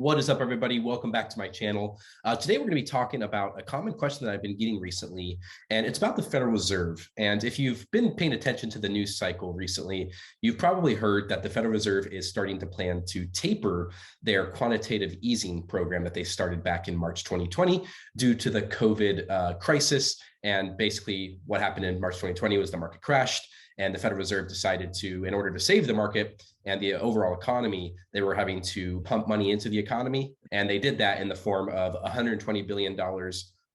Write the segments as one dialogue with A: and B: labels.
A: What is up, everybody? Welcome back to my channel. Today, we're going to be talking about a common question that I've been getting recently, and it's about the Federal Reserve. And if you've been paying attention to the news cycle recently, you've probably heard that the Federal Reserve is starting to plan to taper their quantitative easing program that they started back in March 2020 due to the COVID crisis. And basically, what happened in March 2020 was the market crashed. And the Federal Reserve decided to, in order to save the market and the overall economy, they were having to pump money into the economy. And they did that in the form of $120 billion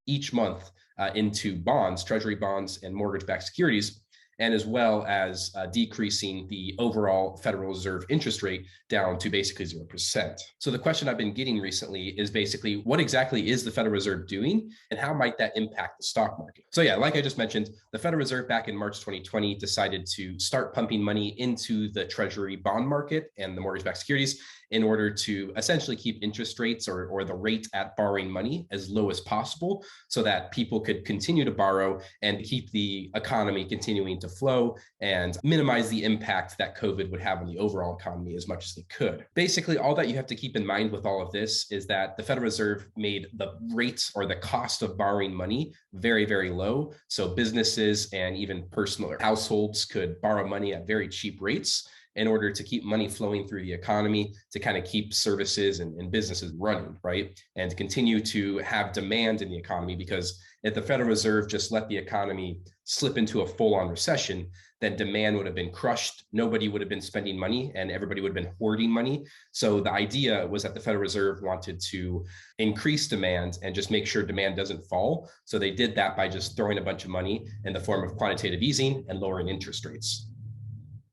A: each month into bonds, treasury bonds, and mortgage-backed securities, and as well as decreasing the overall Federal Reserve interest rate down to basically 0%. So the question I've been getting recently is basically, what exactly is the Federal Reserve doing and how might that impact the stock market? So yeah, like I just mentioned, the Federal Reserve back in March 2020 decided to start pumping money into the treasury bond market and the mortgage-backed securities in order to essentially keep interest rates or the rate at borrowing money as low as possible so that people could continue to borrow and keep the economy continuing to flow and minimize the impact that COVID would have on the overall economy as much as they could. Basically, all that you have to keep in mind with all of this is that the Federal Reserve made the rates or the cost of borrowing money very, very low. So businesses and even personal households could borrow money at very cheap rates in order to keep money flowing through the economy, to kind of keep services and businesses running, right? And to continue to have demand in the economy, because if the Federal Reserve just let the economy slip into a full-on recession, then demand would have been crushed. Nobody would have been spending money and everybody would have been hoarding money. So the idea was that the Federal Reserve wanted to increase demand and just make sure demand doesn't fall. So they did that by just throwing a bunch of money in the form of quantitative easing and lowering interest rates.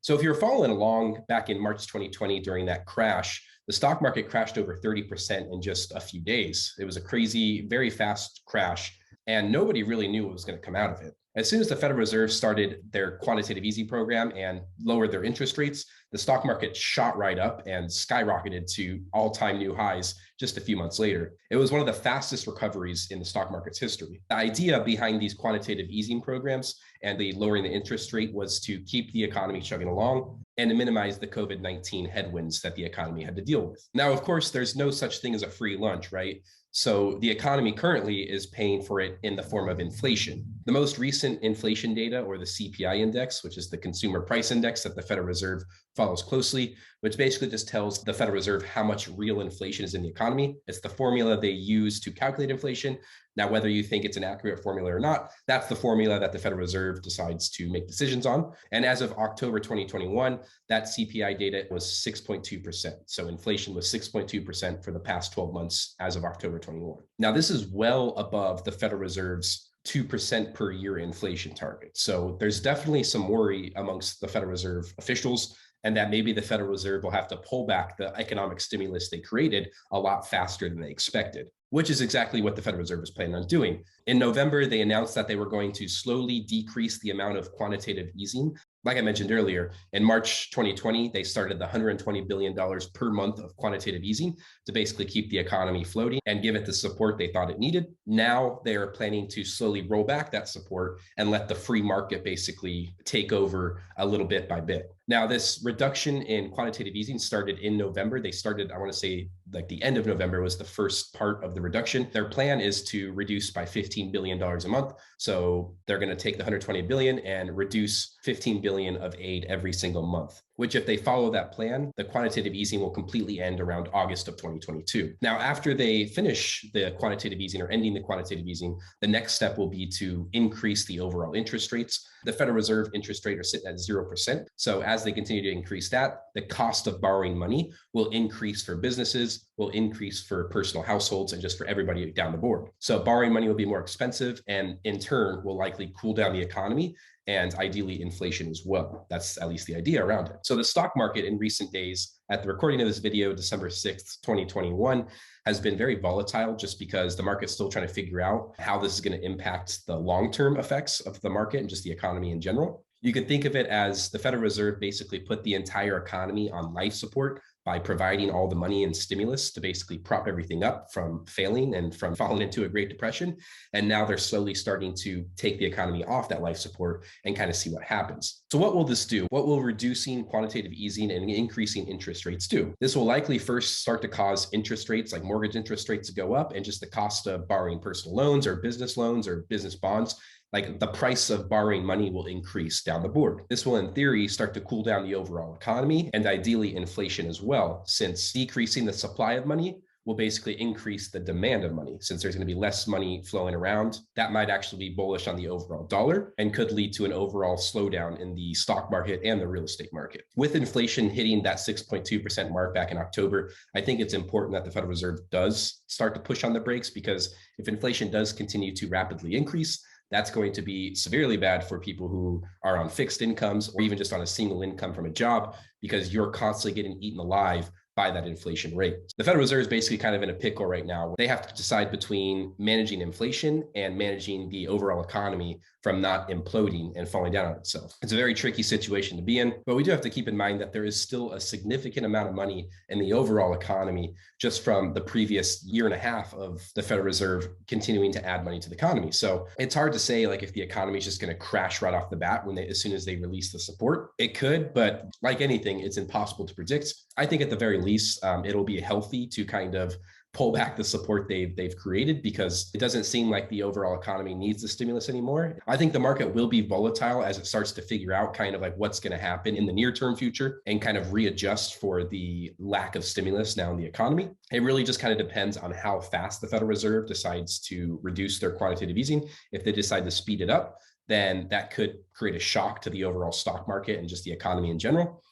A: So if you're following along back in March 2020 during that crash, the stock market crashed over 30% in just a few days. It was a crazy, very fast crash, and nobody really knew what was going to come out of it. As soon as the Federal Reserve started their quantitative easing program and lowered their interest rates, the stock market shot right up and skyrocketed to all-time new highs just a few months later. It was one of the fastest recoveries in the stock market's history. The idea behind these quantitative easing programs and the lowering the interest rate was to keep the economy chugging along and to minimize the COVID-19 headwinds that the economy had to deal with. Now, of course, there's no such thing as a free lunch, right? So the economy currently is paying for it in the form of inflation. The most recent inflation data, or the CPI index, which is the consumer price index that the Federal Reserve follows closely, which basically just tells the Federal Reserve how much real inflation is in the economy. It's the formula they use to calculate inflation. Now, whether you think it's an accurate formula or not, that's the formula that the Federal Reserve decides to make decisions on. And as of October 2021, that CPI data was 6.2%. So inflation was 6.2% for the past 12 months as of October 21. Now, this is well above the Federal Reserve's 2% per year inflation target. So there's definitely some worry amongst the Federal Reserve officials, and that maybe the Federal Reserve will have to pull back the economic stimulus they created a lot faster than they expected, which is exactly what the Federal Reserve is planning on doing. In November, they announced that they were going to slowly decrease the amount of quantitative easing. Like I mentioned earlier, in March 2020, they started the $120 billion per month of quantitative easing to basically keep the economy floating and give it the support they thought it needed. Now they are planning to slowly roll back that support and let the free market basically take over a little bit by bit. Now, this reduction in quantitative easing started in November. They started, I want to say, like the end of November was the first part of the reduction. Their plan is to reduce by $15 billion a month. So they're going to take the $120 billion and reduce $15 billion of aid every single month, which if they follow that plan, the quantitative easing will completely end around August of 2022. Now, after they finish the quantitative easing or ending the quantitative easing, the next step will be to increase the overall interest rates. The Federal Reserve interest rate are sitting at 0%. So as they continue to increase that, the cost of borrowing money will increase for businesses, will increase for personal households, and just for everybody down the board. So borrowing money will be more expensive and in turn will likely cool down the economy and ideally inflation as well. That's at least the idea around it. So the stock market in recent days, at the recording of this video, December 6th, 2021, has been very volatile just because the market's still trying to figure out how this is going to impact the long-term effects of the market and just the economy in general. You could think of it as the Federal Reserve basically put the entire economy on life support by providing all the money and stimulus to basically prop everything up from failing and from falling into a Great Depression. And now they're slowly starting to take the economy off that life support and kind of see what happens. So what will this do? What will reducing quantitative easing and increasing interest rates do? This will likely first start to cause interest rates, like mortgage interest rates, to go up, and just the cost of borrowing personal loans or business bonds, like the price of borrowing money, will increase down the board. This will, in theory, start to cool down the overall economy and ideally inflation as well, since decreasing the supply of money will basically increase the demand of money. Since there's going to be less money flowing around, that might actually be bullish on the overall dollar and could lead to an overall slowdown in the stock market and the real estate market. With inflation hitting that 6.2% mark back in October, I think it's important that the Federal Reserve does start to push on the brakes, because if inflation does continue to rapidly increase, that's going to be severely bad for people who are on fixed incomes or even just on a single income from a job, because you're constantly getting eaten alive by that inflation rate. The Federal Reserve is basically kind of in a pickle right now. They have to decide between managing inflation and managing the overall economy from not imploding and falling down on itself. It's a very tricky situation to be in, but we do have to keep in mind that there is still a significant amount of money in the overall economy just from the previous year and a half of the Federal Reserve continuing to add money to the economy. So it's hard to say like if the economy is just going to crash right off the bat as soon as they release the support. It could, but like anything, it's impossible to predict. I think at the very least, it'll be healthy to kind of pull back the support they've created, because it doesn't seem like the overall economy needs the stimulus anymore. I think the market will be volatile as it starts to figure out kind of like what's going to happen in the near term future and kind of readjust for the lack of stimulus now in the economy. It really just kind of depends on how fast the Federal Reserve decides to reduce their quantitative easing. If they decide to speed it up, then that could create a shock to the overall stock market and just the economy in general.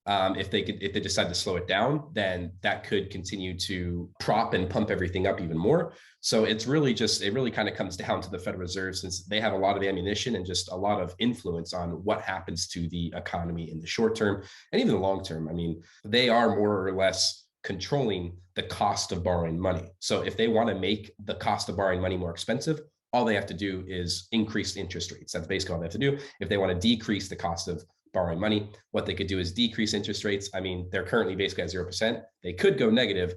A: If they decide to slow it down, then that could continue to prop and pump everything up even more. So it really kind of comes down to the Federal Reserve, since they have a lot of ammunition and just a lot of influence on what happens to the economy in the short term and even the long term. I mean, they are more or less controlling the cost of borrowing money. So if they want to make the cost of borrowing money more expensive, all they have to do is increase interest rates. That's basically all they have to do. If they want to decrease the cost of borrowing money, what they could do is decrease interest rates. I mean, they're currently basically at 0%. They could go negative.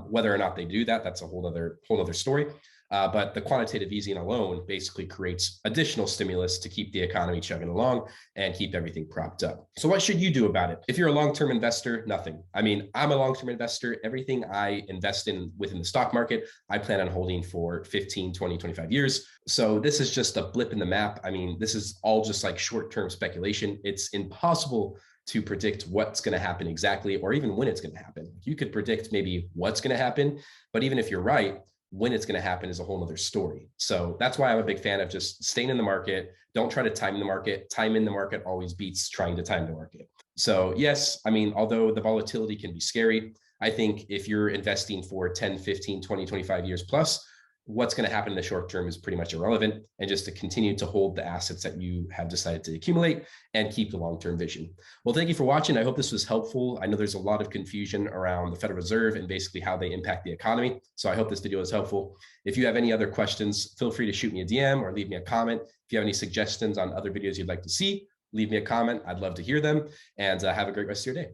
A: Whether or not they do that, that's a whole other story. But the quantitative easing alone basically creates additional stimulus to keep the economy chugging along and keep everything propped up. So what should you do about it? If you're a long-term investor, nothing. I mean, I'm a long-term investor. Everything I invest in within the stock market, I plan on holding for 15, 20, 25 years. So this is just a blip in the map. I mean, this is all just like short-term speculation. It's impossible to predict what's going to happen exactly, or even when it's going to happen. You could predict maybe what's going to happen, but even if you're right, when it's going to happen is a whole nother story. So that's why I'm a big fan of just staying in the market. Don't try to time the market. Time in the market always beats trying to time the market. So yes, I mean, although the volatility can be scary, I think if you're investing for 10, 15, 20, 25 years plus, what's going to happen in the short term is pretty much irrelevant, and just to continue to hold the assets that you have decided to accumulate and keep the long-term vision. Well, thank you for watching. I hope this was helpful. I know there's a lot of confusion around the Federal Reserve and basically how they impact the economy. So I hope this video was helpful. If you have any other questions, feel free to shoot me a DM or leave me a comment. If you have any suggestions on other videos you'd like to see, leave me a comment. I'd love to hear them, and have a great rest of your day.